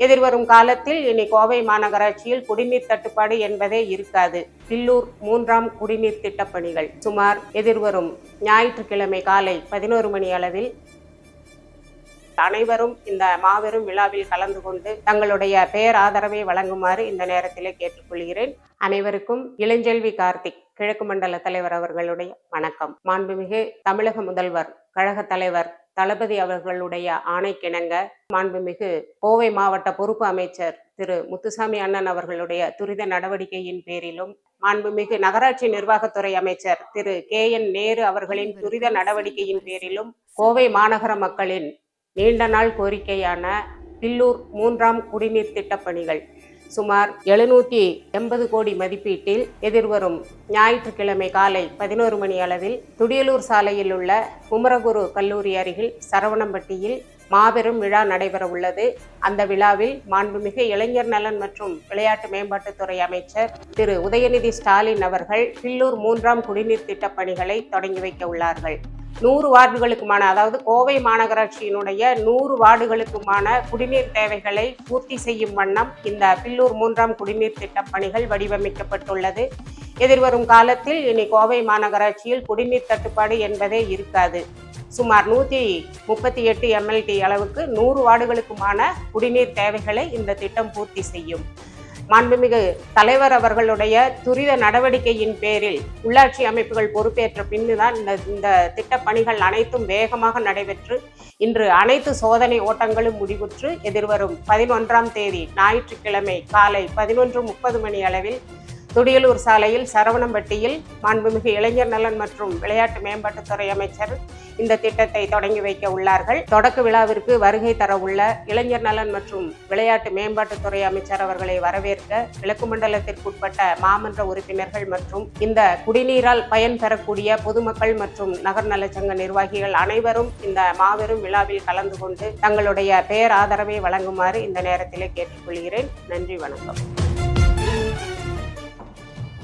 எதிர்வரும் காலத்தில் இனி கோவை மாநகராட்சியில் குடிநீர் தட்டுப்பாடு என்பதே இருக்காது. பில்லூர் 3ஆம் குடிநீர் திட்டப்பணிகள் சுமார் எதிர்வரும் ஞாயிற்றுக்கிழமை காலை 11 மணி அளவில் அனைவரும் இந்த மாபெரும் விழாவில் கலந்து கொண்டு தங்களுடைய பேராதரவை வழங்குமாறு இந்த நேரத்திலே கேட்டுக்கொள்கிறேன். அனைவருக்கும் இளஞ்செல்வி கார்த்திக் கிழக்கு மண்டல தலைவர் அவர்களுடைய வணக்கம். மாண்புமிகு தமிழக முதல்வர் கழக தலைவர் தளபதி அவர்களுடைய ஆணைக்கிணங்க மாண்புமிகு கோவை மாவட்ட பொறுப்பு அமைச்சர் திரு முத்துசாமி அண்ணன் அவர்களுடைய துரித நடவடிக்கையின் பேரிலும் மாண்புமிகு நகராட்சி நிர்வாகத்துறை அமைச்சர் திரு KN நேரு அவர்களின் துரித நடவடிக்கையின் பேரிலும் கோவை மாநகர மக்களின் நீண்ட நாள் கோரிக்கையான பில்லூர் 3ஆம் குடிநீர் திட்டப்பணிகள் சுமார் 780 கோடி மதிப்பீட்டில் எதிர்வரும் ஞாயிற்றுக்கிழமை காலை 11 மணி அளவில் துடியலூர் சாலையில் உள்ள குமரகுரு கல்லூரி அருகில் சரவணம்பட்டியில் மாபெரும் விழா நடைபெற உள்ளது. அந்த விழாவில் மாண்புமிகு இளைஞர் நலன் மற்றும் விளையாட்டு மேம்பாட்டுத்துறை அமைச்சர் திரு உதயநிதி ஸ்டாலின் அவர்கள் பில்லூர் 3ஆம் குடிநீர் திட்டப்பணிகளை தொடங்கி வைக்க உள்ளார்கள். 100 வார்டுகளுக்குமான, அதாவது கோவை மாநகராட்சியினுடைய 100 வார்டுகளுக்குமான குடிநீர் தேவைகளை பூர்த்தி செய்யும் வண்ணம் இந்த பில்லூர் 3ஆம் குடிநீர் திட்டப்பணிகள் வடிவமைக்கப்பட்டுள்ளது. எதிர்வரும் காலத்தில் இனி கோவை மாநகராட்சியில் குடிநீர் தட்டுப்பாடு என்பதே இருக்காது. சுமார் 138 MLT அளவுக்கு 100 வார்டுகளுக்குமான குடிநீர் தேவைகளை இந்த திட்டம் பூர்த்தி செய்யும். மாண்புமிகு தலைவர் அவர்களுடைய துரித நடவடிக்கையின் பேரில் உள்ளாட்சி அமைப்புகள் பொறுப்பேற்ற பின்னுதான் இந்த திட்டப்பணிகள் அனைத்தும் வேகமாக நடைபெற்று இன்று அனைத்து சோதனை ஓட்டங்களும் முடிவுற்று எதிர்வரும் 11ஆம் தேதி ஞாயிற்றுக்கிழமை காலை 11:30 மணி அளவில் துடியலூர் சாலையில் சரவணம்பட்டியில் மாண்புமிகு இளைஞர் நலன் மற்றும் விளையாட்டு மேம்பாட்டுத்துறை அமைச்சர் இந்த திட்டத்தை தொடங்கி வைக்க உள்ளார்கள். தொடக்க விழாவிற்கு வருகை தர உள்ள இளைஞர் நலன் மற்றும் விளையாட்டு மேம்பாட்டுத்துறை அமைச்சர் அவர்களை வரவேற்க கிழக்கு மண்டலத்திற்குட்பட்ட மாமன்ற உறுப்பினர்கள் மற்றும் இந்த குடிநீரால் பயன் பெறக்கூடிய பொதுமக்கள் மற்றும் நகர் நலச்சங்க நிர்வாகிகள் அனைவரும் இந்த மாபெரும் விழாவில் கலந்து கொண்டு தங்களுடைய பேராதரவை வழங்குமாறு இந்த நேரத்திலே கேட்டுக்கொள்கிறேன். நன்றி, வணக்கம்.